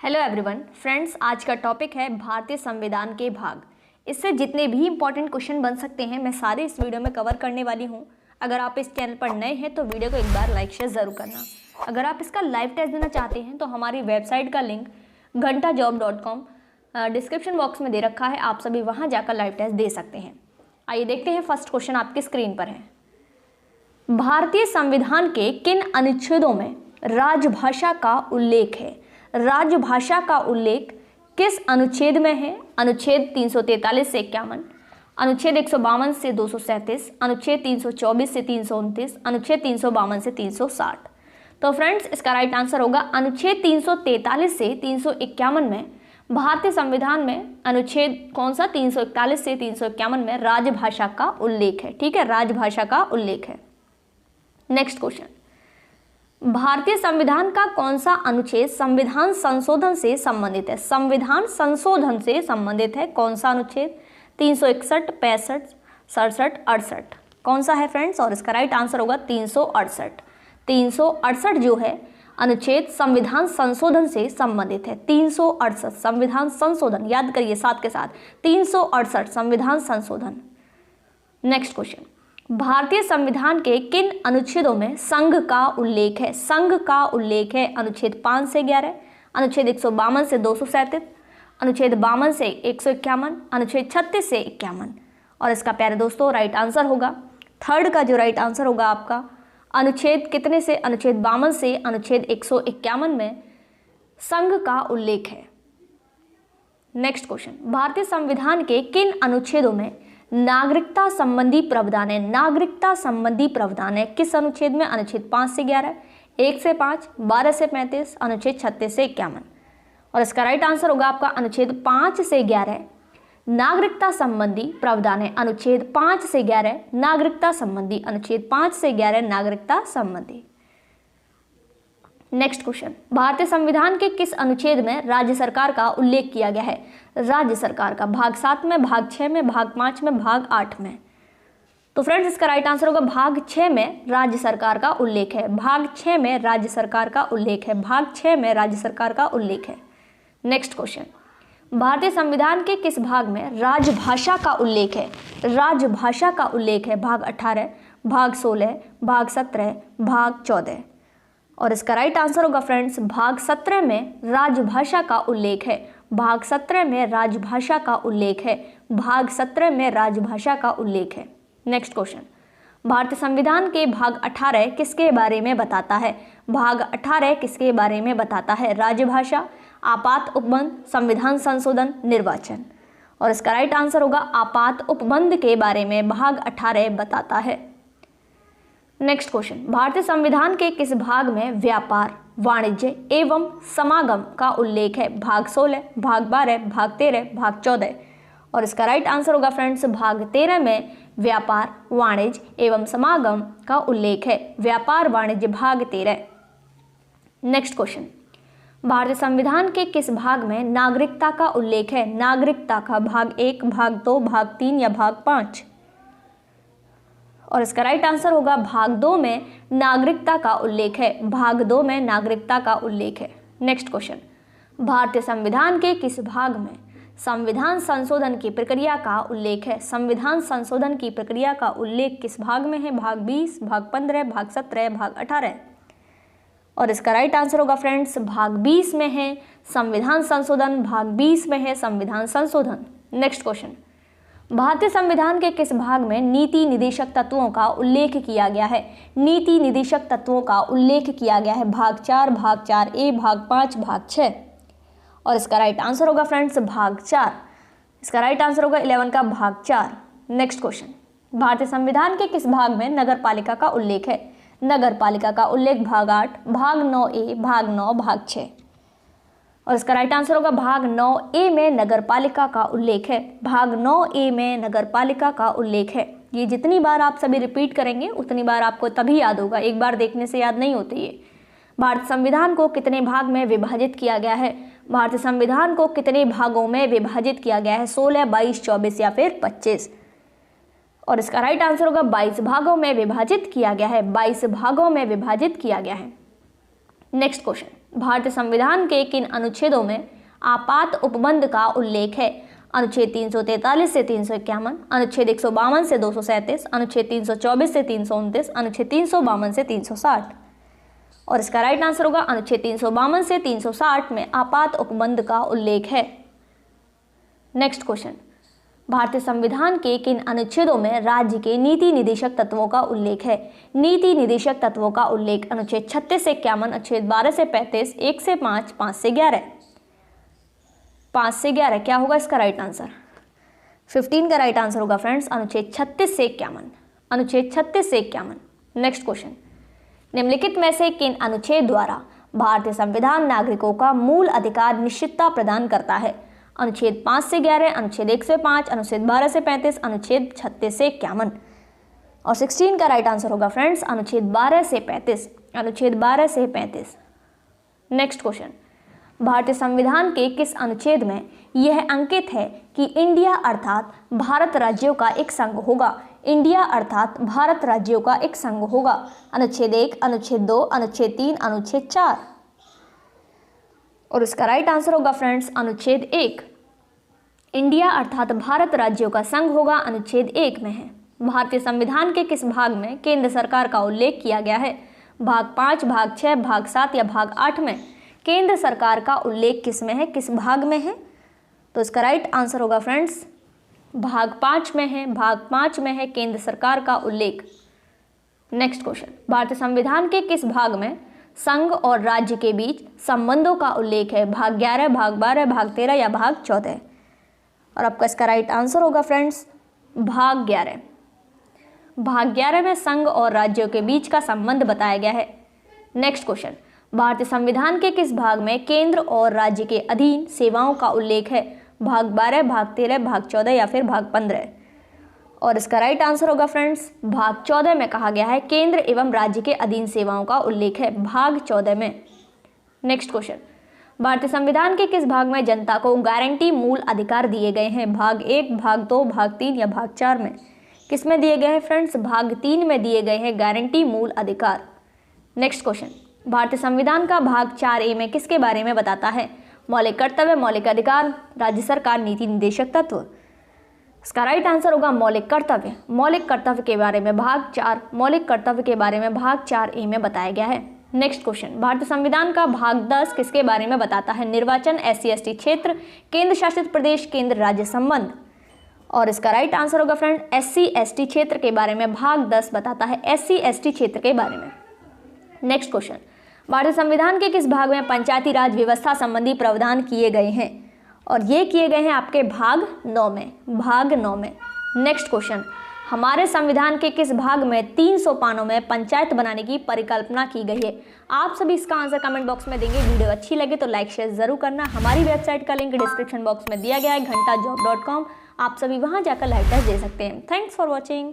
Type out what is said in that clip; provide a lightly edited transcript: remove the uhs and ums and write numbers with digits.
Hello everyone friends, आज का topic है भारतीय संविधान के भाग। इससे जितने भी इंपॉर्टेंट क्वेश्चन बन सकते हैं मैं सारे इस वीडियो में कवर करने वाली हूं। अगर आप इस चैनल पर नए हैं तो वीडियो को एक बार लाइक शेयर ज़रूर करना। अगर आप इसका लाइव टेस्ट देना चाहते हैं तो हमारी वेबसाइट का लिंक घंटाजॉब.com डिस्क्रिप्शन बॉक्स में दे रखा है, आप सभी वहाँ जाकर लाइव टेस्ट दे सकते हैं। आइए देखते हैं, फर्स्ट क्वेश्चन आपकी स्क्रीन पर है। भारतीय संविधान के किन अनुच्छेदों में राजभाषा का उल्लेख है? राजभाषा का उल्लेख किस अनुच्छेद में है? अनुच्छेद 343 से 51, अनुच्छेद 152 से 237, अनुच्छेद 324 से 329, अनुच्छेद 352 से 360। तो फ्रेंड्स, इसका राइट आंसर होगा अनुच्छेद 343 से 351 में भारतीय संविधान में अनुच्छेद कौन सा? 341 से 351 में राजभाषा का उल्लेख है। ठीक है, राजभाषा का उल्लेख है। नेक्स्ट क्वेश्चन, भारतीय संविधान का कौन सा अनुच्छेद संविधान संशोधन से संबंधित है? संविधान संशोधन से संबंधित है कौन सा अनुच्छेद? 361, 65, 67, 68। कौन सा है फ्रेंड्स? और इसका राइट आंसर होगा 368। 368 जो है अनुच्छेद संविधान संशोधन से संबंधित है। 368 संविधान संशोधन, याद करिए साथ के साथ 368 संविधान संशोधन। नेक्स्ट क्वेश्चन, भारतीय संविधान के किन अनुच्छेदों में संघ का उल्लेख है? संघ का उल्लेख है अनुच्छेद 5 से 11, अनुच्छेद 152 से 237, अनुच्छेद 52 से 151, अनुच्छेद 36 से 51। और इसका प्यारे दोस्तों राइट आंसर होगा थर्ड का जो राइट आंसर होगा आपका अनुच्छेद कितने से? अनुच्छेद 52 से अनुच्छेद 151 में संघ का उल्लेख है। नेक्स्ट क्वेश्चन, भारतीय संविधान के किन अनुच्छेदों में नागरिकता संबंधी प्रावधान है? नागरिकता संबंधी प्रावधान है किस अनुच्छेद में? अनुच्छेद 5 से 11, 1 से 5, 12 से 35, अनुच्छेद 36 से 51। और इसका राइट आंसर होगा आपका अनुच्छेद 5 से 11 नागरिकता संबंधी प्रावधान है। अनुच्छेद 5 से 11 नागरिकता संबंधी, अनुच्छेद 5 से 11 नागरिकता संबंधी। नेक्स्ट क्वेश्चन, भारतीय संविधान के किस अनुच्छेद में राज्य सरकार का उल्लेख किया गया है? राज्य सरकार का भाग 7 में, भाग 6 में, भाग 5 में, भाग 8 में। तो फ्रेंड्स, इसका राइट आंसर होगा भाग 6 में राज्य सरकार का उल्लेख है। भाग 6 में राज्य सरकार का उल्लेख है। भाग 6 में राज्य सरकार का उल्लेख है। नेक्स्ट क्वेश्चन, भारतीय संविधान के किस भाग में राजभाषा का उल्लेख है? राजभाषा का उल्लेख है भाग 18, भाग 16, भाग 17, भाग 14। और इसका राइट आंसर होगा फ्रेंड्स भाग 17 में राजभाषा का उल्लेख है। भाग 17 में राजभाषा का उल्लेख है। भाग 17 में राजभाषा का उल्लेख है। नेक्स्ट क्वेश्चन, भारतीय संविधान के भाग 18 किसके बारे में बताता है? भाग 18 किसके बारे में बताता है? राजभाषा, आपात उपबंध, संविधान संशोधन, निर्वाचन। और इसका राइट आंसर होगा आपात उपबंध के बारे में भाग 18 बताता है। नेक्स्ट क्वेश्चन, भारतीय संविधान के किस भाग में व्यापार, वाणिज्य एवं समागम का उल्लेख है? भाग 16, भाग 12, भाग 13, भाग 14। और इसका राइट आंसर होगा फ्रेंड्स भाग 13 में व्यापार, वाणिज्य एवं समागम का उल्लेख है। व्यापार वाणिज्य भाग 13। नेक्स्ट क्वेश्चन, भारतीय संविधान के किस भाग में नागरिकता का उल्लेख है? नागरिकता का भाग 1, भाग 2, भाग 3 या भाग 5? और इसका राइट आंसर होगा भाग 2 में नागरिकता का उल्लेख है। भाग 2 में नागरिकता का उल्लेख है। नेक्स्ट क्वेश्चन, भारतीय संविधान के किस भाग में संविधान संशोधन की प्रक्रिया का उल्लेख है? संविधान संशोधन की प्रक्रिया का उल्लेख किस भाग में है? भाग 20, भाग 15, भाग 17, भाग 18। और इसका राइट आंसर होगा फ्रेंड्स भाग 20 में है संविधान संशोधन। भाग 20 में है संविधान संशोधन। नेक्स्ट क्वेश्चन, भारतीय संविधान के किस भाग में नीति निदेशक तत्वों का उल्लेख किया गया है? नीति निदेशक तत्वों का उल्लेख किया गया है। भाग 4, भाग 4A, भाग 5, भाग 6। और इसका राइट आंसर होगा फ्रेंड्स भाग 4। इसका राइट आंसर होगा 11 का भाग 4। नेक्स्ट क्वेश्चन, भारतीय संविधान के किस भाग में नगर पालिका का उल्लेख है? नगर पालिका का उल्लेख भाग 8, भाग 9A, भाग 9, भाग 6। और इसका राइट आंसर होगा भाग 9A में नगर पालिका का उल्लेख है। भाग 9A में नगर पालिका का उल्लेख है। ये जितनी बार आप सभी रिपीट करेंगे उतनी बार आपको तभी याद होगा, एक बार देखने से याद नहीं होती है। भारतीय संविधान को कितने भाग में विभाजित किया गया है? भारतीय संविधान को कितने भागों में विभाजित किया गया है? 16, 22, 24 या फिर 25? और इसका राइट आंसर होगा 22 भागों में विभाजित किया गया है। 22 भागों में विभाजित किया गया है। नेक्स्ट क्वेश्चन, भारतीय संविधान के किन अनुच्छेदों में आपात उपबंध का उल्लेख है? अनुच्छेद 343 से 351, अनुच्छेद 152 से 237, अनुच्छेद 324 से 329, अनुच्छेद 352 से 360। और इसका राइट आंसर होगा अनुच्छेद 352 से 360 में आपात उपबंध का उल्लेख है। नेक्स्ट क्वेश्चन, भारतीय संविधान के किन अनुच्छेदों में राज्य के नीति निदेशक तत्वों का उल्लेख है? नीति निदेशक तत्वों का उल्लेख अनुच्छेद 36 से 51, अनुच्छेद 12 से 35, 1 से 5, 5 से 11। 5 से 11 क्या होगा इसका राइट आंसर? 15 का राइट आंसर होगा फ्रेंड्स अनुच्छेद 36 से 51, अनुच्छेद 36 से 51। नेक्स्ट क्वेश्चन, निम्नलिखित में से किन अनुच्छेद द्वारा भारतीय संविधान नागरिकों का मूल अधिकार निश्चितता प्रदान करता है? अनुच्छेद 5 से 11, अनुच्छेद 1 से 5, अनुच्छेद 12 से 35, अनुच्छेद 36 से 51। और 16 का राइट आंसर होगा फ्रेंड्स अनुच्छेद 12 से 35, अनुच्छेद 12 से 35। नेक्स्ट क्वेश्चन, भारतीय संविधान के किस अनुच्छेद में यह अंकित है कि इंडिया अर्थात भारत राज्यों का एक संघ होगा? इंडिया अर्थात भारत राज्यों का एक संघ होगा। अनुच्छेद 1, अनुच्छेद 2, अनुच्छेद 3, अनुच्छेद 4। और इसका राइट आंसर होगा फ्रेंड्स अनुच्छेद 1। इंडिया अर्थात भारत राज्यों का संघ होगा अनुच्छेद 1 में है। भारतीय संविधान के किस भाग में केंद्र सरकार का उल्लेख किया गया है? भाग 5, भाग 6, भाग 7 या भाग 8 में केंद्र सरकार का उल्लेख किस में है, किस भाग में है? तो इसका राइट आंसर होगा फ्रेंड्स भाग 5 में है। भाग 5 में है केंद्र सरकार का उल्लेख। नेक्स्ट क्वेश्चन, भारतीय संविधान के किस भाग में संघ और राज्य के बीच संबंधों का उल्लेख है? भाग 11, भाग 12, भाग 13 या भाग 14? और आपका इसका राइट आंसर होगा फ्रेंड्स भाग 11। भाग 11 में संघ और राज्यों के बीच का संबंध बताया गया है। नेक्स्ट क्वेश्चन, भारतीय संविधान के किस भाग में केंद्र और राज्य के अधीन सेवाओं का उल्लेख है? भाग 12, भाग 13, भाग 14 या फिर भाग 15? और इसका राइट आंसर होगा फ्रेंड्स भाग 14 में कहा गया है केंद्र एवं राज्य के अधीन सेवाओं का उल्लेख है, भाग 14 में। नेक्स्ट क्वेश्चन, भारतीय संविधान के किस भाग में जनता को गारंटी मूल अधिकार दिए गए हैं? भाग 1, भाग 2, भाग 3 या भाग 4 में? किस में दिए गए हैं फ्रेंड्स? भाग 3 में दिए गए हैं गारंटी मूल अधिकार। नेक्स्ट क्वेश्चन, भारतीय संविधान का भाग 4A में किसके बारे में बताता है? मौलिक कर्तव्य, मौलिक अधिकार, राज्य सरकार, नीति निदेशक तत्व? इसका राइट आंसर होगा मौलिक कर्तव्य। मौलिक कर्तव्य के बारे में भाग 4, मौलिक कर्तव्य के बारे में भाग 4A में बताया गया है। नेक्स्ट क्वेश्चन, भारतीय संविधान का भाग 10 किसके बारे में बताता है? निर्वाचन, SC/ST क्षेत्र, केंद्र शासित प्रदेश, केंद्र राज्य संबंध? और इसका राइट आंसर होगा फ्रेंड SC/ST क्षेत्र के बारे में भाग 10 बताता है SC/ST क्षेत्र के बारे में। नेक्स्ट क्वेश्चन, भारतीय संविधान के किस भाग में पंचायती राज व्यवस्था संबंधी प्रावधान किए गए हैं? और ये किए गए हैं आपके भाग 9 में, भाग 9 में। नेक्स्ट क्वेश्चन, हमारे संविधान के किस भाग में 300 पानों में पंचायत बनाने की परिकल्पना की गई है? आप सभी इसका आंसर कमेंट बॉक्स में देंगे। वीडियो अच्छी लगे तो लाइक शेयर जरूर करना। हमारी वेबसाइट का लिंक डिस्क्रिप्शन बॉक्स में दिया गया है, घंटाजॉब.com। आप सभी वहां जाकर लाइक दे सकते हैं। Thanks for watching.